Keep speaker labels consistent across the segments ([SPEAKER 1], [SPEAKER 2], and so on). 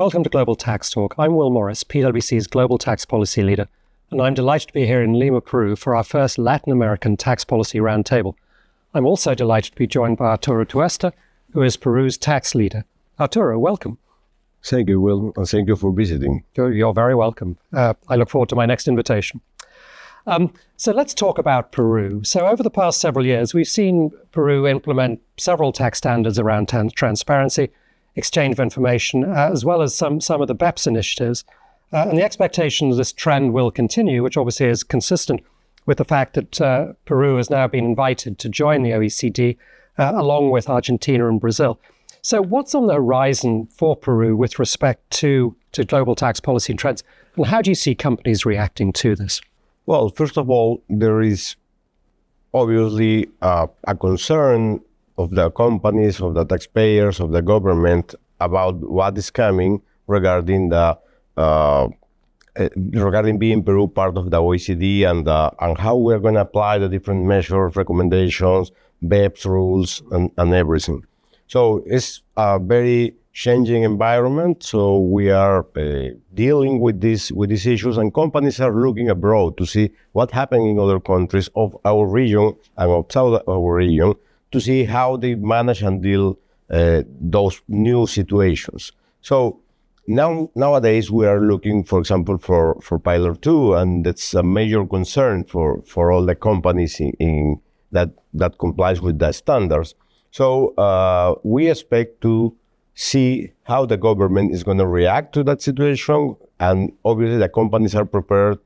[SPEAKER 1] Welcome to Global Tax Talk. I'm Will Morris, PwC's Global Tax Policy Leader, and I'm delighted to be here in Lima, Peru for our first Latin American Tax Policy Roundtable. I'm also delighted to be joined by Arturo Tuesta, who is Peru's tax leader. Arturo, welcome.
[SPEAKER 2] Thank you, Will, and thank you for visiting.
[SPEAKER 1] You're very welcome. I look forward to my next invitation. So let's talk about Peru. So over the past several years, we've seen Peru implement several tax standards around transparency, exchange of information, as well as some of the BEPS initiatives. And the expectation that this trend will continue, which obviously is consistent with the fact that Peru has now been invited to join the OECD, along with Argentina and Brazil. So what's on the horizon for Peru with respect to global tax policy and trends? And how do you see companies reacting to this?
[SPEAKER 2] Well, first of all, there is obviously a concern of the companies, of the taxpayers, of the government about what is coming regarding regarding being Peru part of the OECD and how we're going to apply the different measures, recommendations, BEPS rules, and everything. So it's a very changing environment. So we are dealing with these issues, and companies are looking abroad to see what's happening in other countries of our region and outside our region to see how they manage and deal those new situations. So nowadays we are looking, for example, for Pillar 2, and that's a major concern for all the companies in that complies with the standards. So we expect to see how the government is going to react to that situation, and obviously the companies are preparing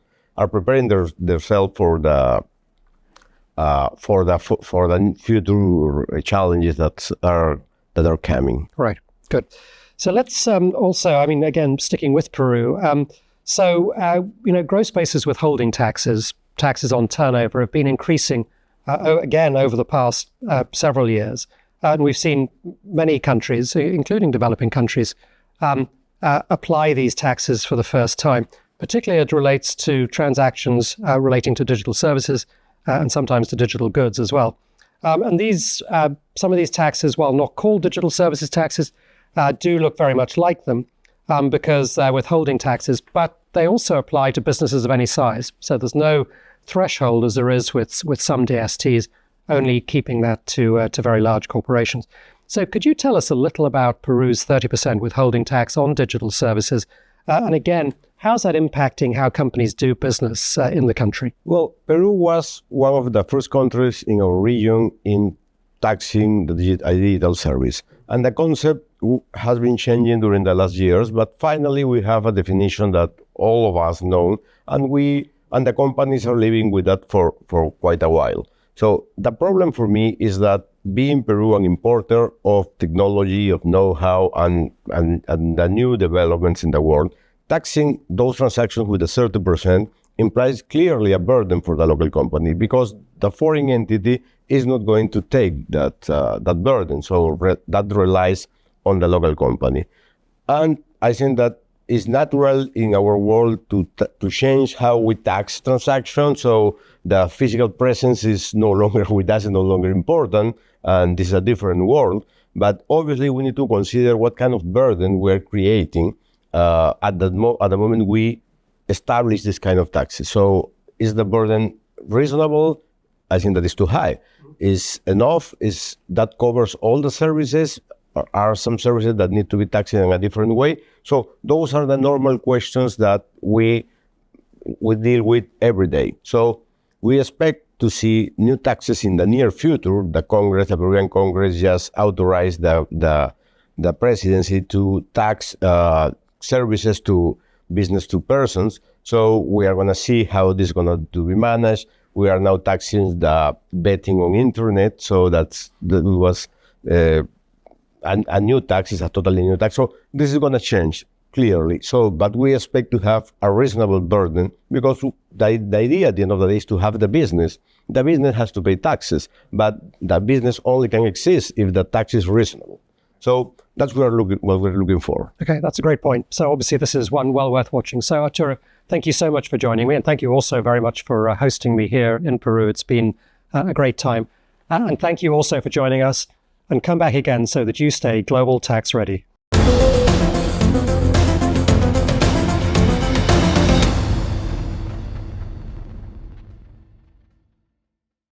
[SPEAKER 2] themselves for the future challenges that are coming.
[SPEAKER 1] Right. Good. So let's also, again, sticking with Peru. Gross basis withholding taxes on turnover have been increasing again over the past several years. And we've seen many countries, including developing countries, apply these taxes for the first time, particularly as it relates to transactions relating to digital services and sometimes to digital goods as well. And some of these taxes, while not called digital services taxes, do look very much like them because they're withholding taxes, but they also apply to businesses of any size. So there's no threshold as there is with some DSTs, only keeping that to very large corporations. So could you tell us a little about Peru's 30% withholding tax on digital services? And again, how's that impacting how companies do business in the country?
[SPEAKER 2] Well, Peru was one of the first countries in our region in taxing the digital service. And the concept has been changing during the last years, but finally we have a definition that all of us know, and the companies are living with that for quite a while. So the problem for me is that being Peru an importer of technology, of know-how, and the new developments in the world, taxing those transactions with a 30% implies clearly a burden for the local company because the foreign entity is not going to take that burden. So that relies on the local company. And I think that it's natural in our world to change how we tax transactions. So the physical presence is no longer with us, no longer important, and this is a different world. But obviously, we need to consider what kind of burden we're creating at the moment we establish this kind of taxes. So is the burden reasonable? I think that is too high. Is enough? Is that covers all the services? Are some services that need to be taxed in a different way? So those are the normal questions that we deal with every day. So we expect to see new taxes in the near future. The Peruvian Congress just authorized the presidency to tax services to business to persons. So we are going to see how this is going to be managed. We are now taxing the betting on internet. So that was a new tax, is a totally new tax. So this is going to change clearly. So, but we expect to have a reasonable burden because the idea at the end of the day is to have the business. The business has to pay taxes, but the business only can exist if the tax is reasonable. So that's what we're looking for.
[SPEAKER 1] Okay, that's a great point. So obviously this is one well worth watching. So Arturo, thank you so much for joining me, and thank you also very much for hosting me here in Peru. It's been a great time. And thank you also for joining us, and come back again so that you stay global tax ready.